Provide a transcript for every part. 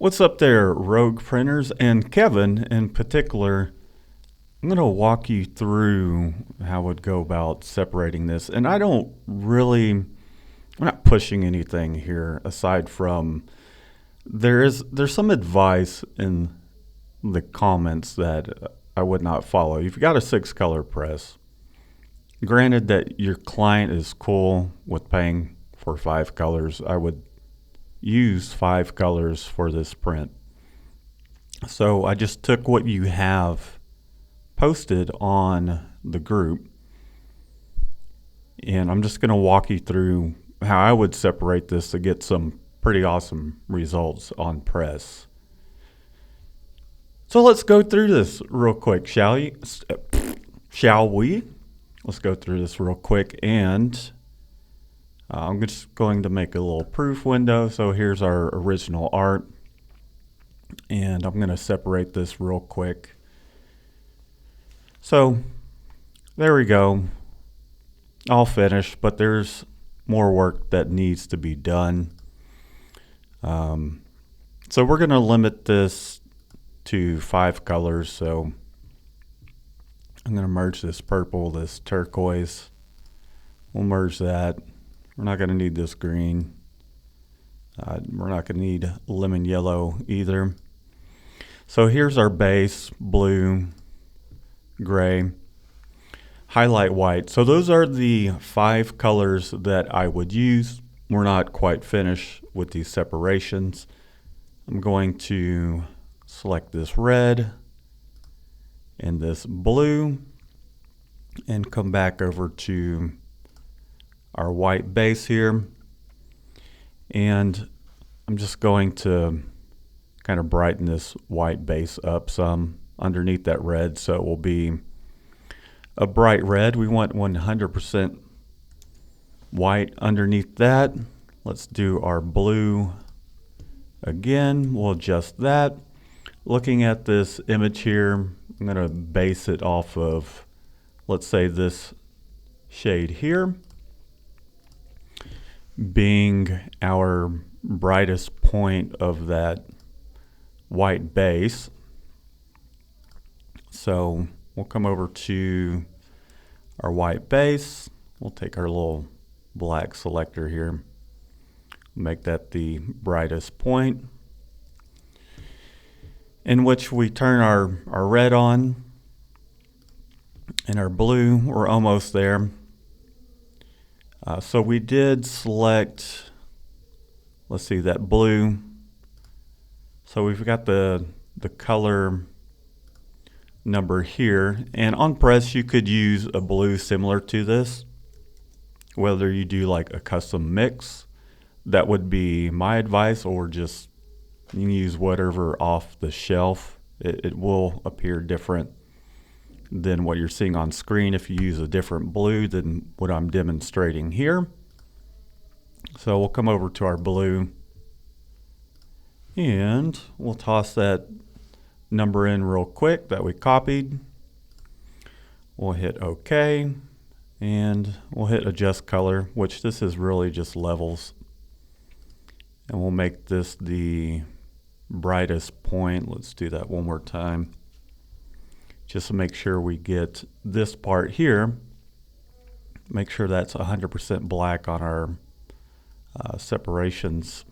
What's up there, Rogue Printers, and Kevin in particular? I'm going to walk you through how I would go about separating this. And I'm not pushing anything here aside from there's some advice in the comments that I would not follow. You've got a 6-color press. Granted that your client is cool with paying for 5 colors, I would use 5 colors for this print. So I just took what you have posted on the group, and I'm just going to walk you through how I would separate this to get some pretty awesome results on press. So let's go through this real quick, shall we? Let's go through this real quick, and I'm just going to make a little proof window. So here's our original art, and I'm going to separate this real quick. So there we go, all finished, but there's more work that needs to be done. So we're going to limit this to 5 colors. So I'm going to merge this purple, this turquoise. We'll merge that. We're not going to need this green. We're not going to need lemon yellow either. So here's our base, blue, gray, highlight white. So those are the 5 colors that I would use. We're not quite finished with these separations. I'm going to select this red and this blue and come back over to our white base here. And I'm just going to kind of brighten this white base up some underneath that red, so it will be a bright red. We want 100% white underneath that. Let's do our blue again. We'll adjust that. Looking at this image here, I'm going to base it off of, let's say, this shade here being our brightest point of that white base. So we'll come over to our white base. We'll take our little black selector here, make that the brightest point, in which we turn our red on and our blue. We're almost there. So we did select, let's see, that blue. So we've got the color number here, and on press you could use a blue similar to this, whether you do like a custom mix. That would be my advice, or just you can use whatever off the shelf. It will appear different than what you're seeing on screen if you use a different blue than what I'm demonstrating here. So we'll come over to our blue and we'll toss that number in real quick that we copied. We'll hit OK, and we'll hit adjust color, which this is really just levels, and we'll make this the brightest point. Let's do that one more time, just to make sure we get this part here. Make sure that's 100% black on our separations.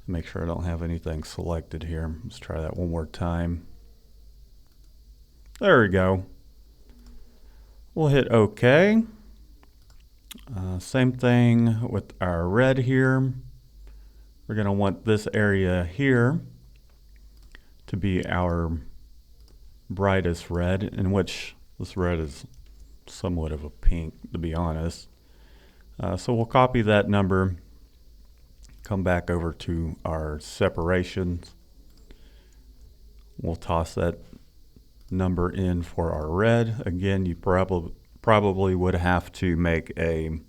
Make sure I don't have anything selected here. Let's try that one more time. There we go. We'll hit OK. Same thing with our red here. We're going to want this area here to be our brightest red, in which this red is somewhat of a pink, to be honest. So we'll copy that number, come back over to our separations. We'll toss that number in for our red. Again, you probably would have to make a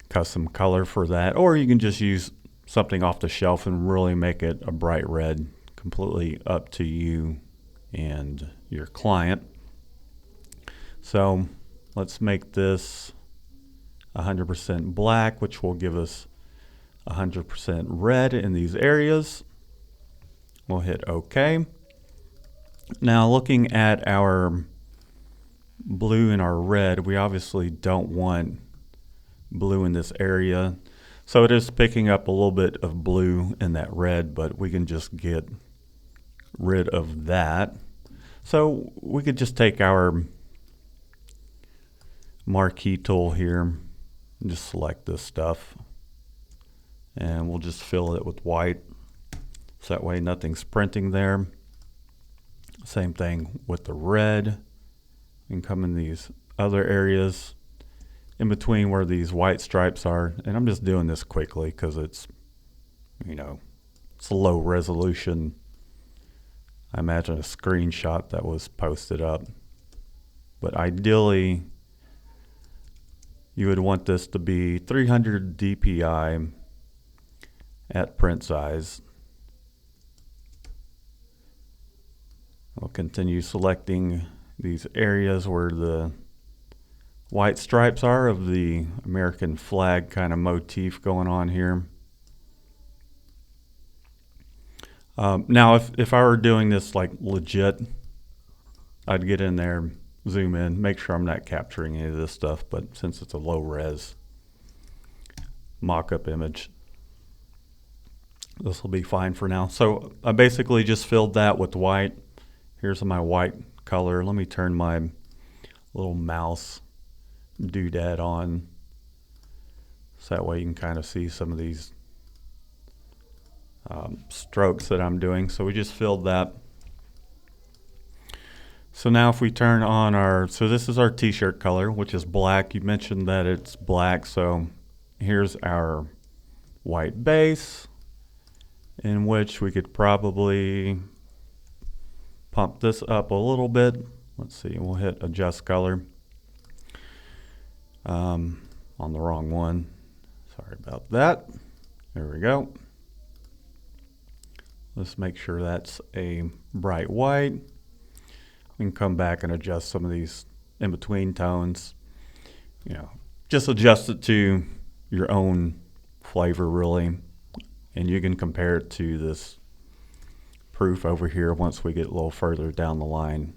custom color for that, or you can just use something off the shelf and really make it a bright red. Completely up to you and your client. So let's make this 100% black, which will give us 100% red in these areas. We'll hit OK. Now looking at our blue and our red, we obviously don't want blue in this area. So it is picking up a little bit of blue in that red, but we can just get rid of that. So we could just take our marquee tool here and just select this stuff. And we'll just fill it with white. So that way nothing's printing there. Same thing with the red. You can come in these other areas in between where these white stripes are. And I'm just doing this quickly because it's, it's a low resolution. I imagine a screenshot that was posted up. But ideally, you would want this to be 300 dpi at print size. I'll continue selecting these areas where the white stripes are of the American flag kind of motif going on here. Now, if I were doing this like legit, I'd get in there, zoom in, make sure I'm not capturing any of this stuff. But since it's a low res mock-up image, this will be fine for now. So I basically just filled that with white. Here's my white color. Let me turn my little mouse doodad on so that way you can kind of see some of these strokes that I'm doing. So we just filled that. So now if we turn on so this is our t-shirt color, which is black. You mentioned that it's black, so here's our white base, in which we could probably pump this up a little bit. Let's see, we'll hit adjust color. On the wrong one. Sorry about that. There we go. Let's make sure that's a bright white. We can come back and adjust some of these in-between tones. Just adjust it to your own flavor, really. And you can compare it to this proof over here once we get a little further down the line.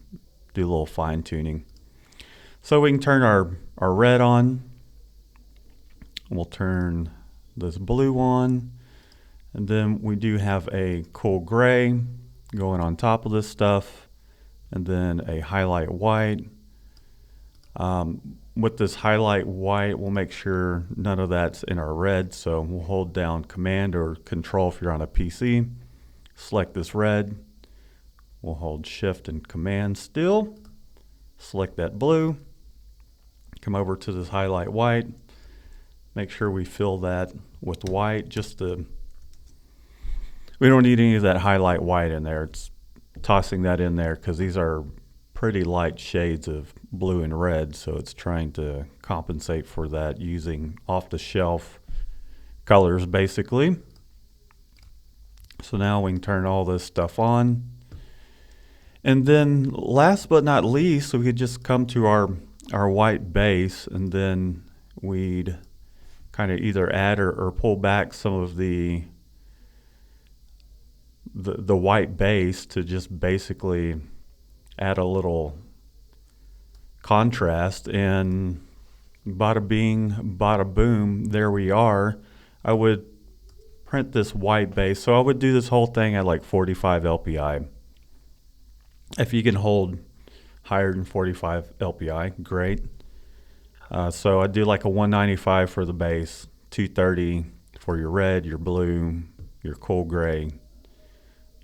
Do a little fine tuning. So we can turn our red on. We'll turn this blue on. And then we do have a cool gray going on top of this stuff. And then a highlight white. With this highlight white, we'll make sure none of that's in our red. So we'll hold down Command or Control if you're on a PC. Select this red. We'll hold Shift and Command still. Select that blue. Come over to this highlight white. Make sure we fill that with white. We don't need any of that highlight white in there. It's tossing that in there because these are pretty light shades of blue and red, so it's trying to compensate for that using off-the-shelf colors basically. So now we can turn all this stuff on. And then last but not least, we could just come to our white base, and then we'd kind of either add or pull back some of the white base to just basically add a little contrast, and bada bing, bada boom, there we are. I would print this white base. So I would do this whole thing at like 45 LPI. If you can hold higher than 45 LPI, great. So I do like a 195 for the base, 230 for your red, your blue, your cool gray,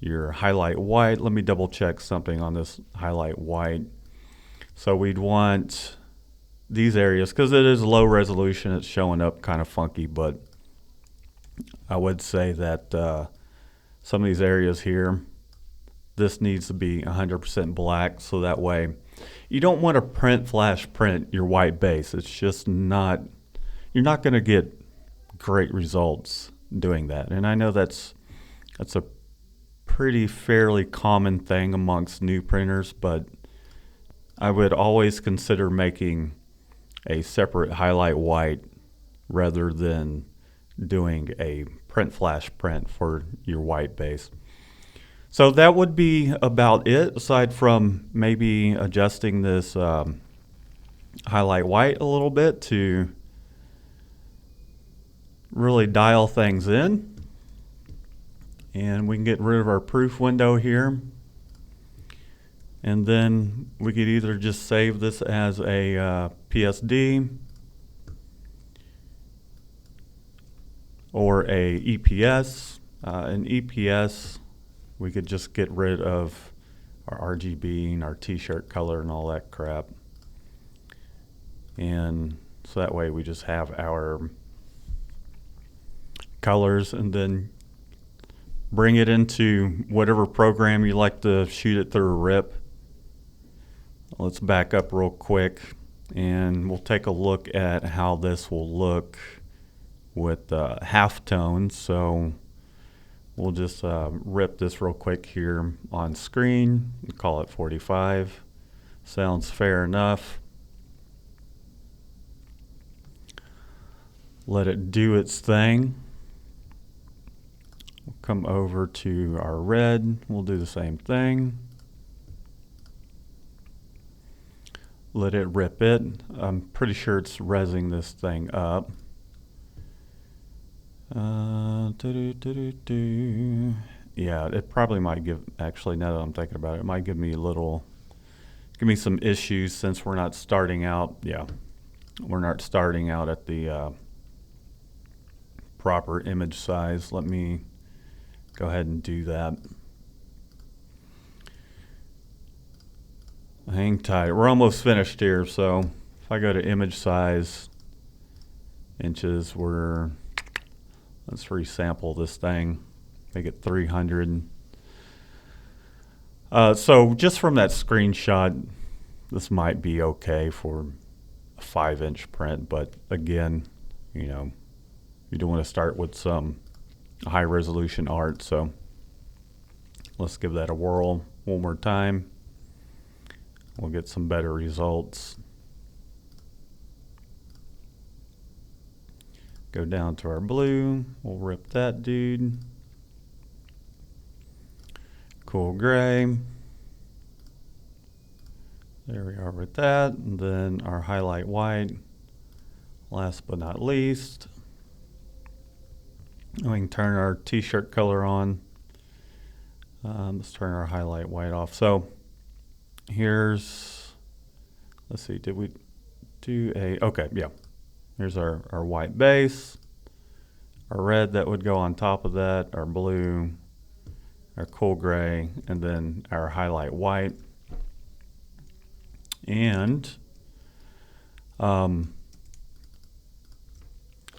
your highlight white. Let me double check something on this highlight white. So we'd want these areas, because it is low resolution, it's showing up kind of funky, but I would say that some of these areas here, this needs to be 100% black, so that way you don't want to print flash print your white base. It's just not, you're not going to get great results doing that. And I know that's a pretty fairly common thing amongst new printers, but I would always consider making a separate highlight white rather than doing a print flash print for your white base. So that would be about it, aside from maybe adjusting this highlight white a little bit to really dial things in. And we can get rid of our proof window here. And then we could either just save this as a PSD or a EPS. An EPS, we could just get rid of our RGB and our t-shirt color and all that crap. And so that way we just have our colors, and then bring it into whatever program you like to shoot it through a rip. Let's back up real quick and we'll take a look at how this will look with halftone. So we'll just rip this real quick here on screen and call it 45. Sounds fair enough. Let it do its thing. We'll come over to our red. We'll do the same thing. Let it rip it. I'm pretty sure it's rezzing this thing up. Yeah, it probably might give, actually now that I'm thinking about it, it might give me some issues since we're not starting out. Yeah, we're not starting out at the proper image size. Let me go ahead and do that. Hang tight. We're almost finished here. So if I go to image size, inches, let's resample this thing, make it 300. So just from that screenshot, this might be okay for a 5-inch print, but again, you know, you don't want to start with some high resolution art. So let's give that a whirl one more time. We'll get some better results. Go down to our blue. We'll rip that dude. Cool gray. There we are with that. And then our highlight white. Last but not least, we can turn our t-shirt color on. Let's turn our highlight white off. So here's, let's see, did we do okay, yeah. Here's our white base, our red that would go on top of that, our blue, our cool gray, and then our highlight white. And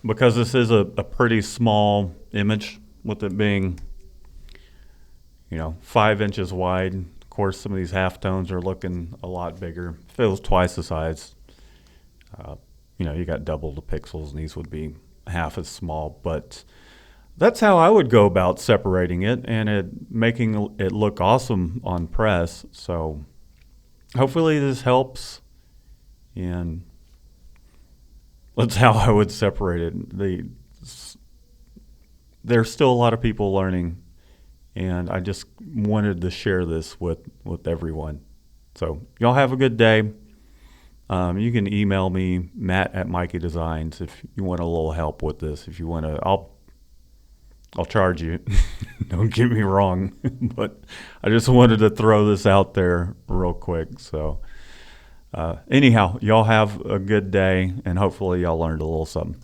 because this is a pretty small image, with it being, 5 inches wide, of course some of these halftones are looking a lot bigger. If it was twice the size, you got double the pixels, and these would be half as small. But that's how I would go about separating it and making it look awesome on press. So hopefully this helps, and that's how I would separate it. There's still a lot of people learning, and I just wanted to share this with everyone. So y'all have a good day. You can email me, Matt@Mikey Designs, if you want a little help with this. If you want to, I'll charge you. Don't get me wrong, but I just wanted to throw this out there real quick. So anyhow, y'all have a good day, and hopefully y'all learned a little something.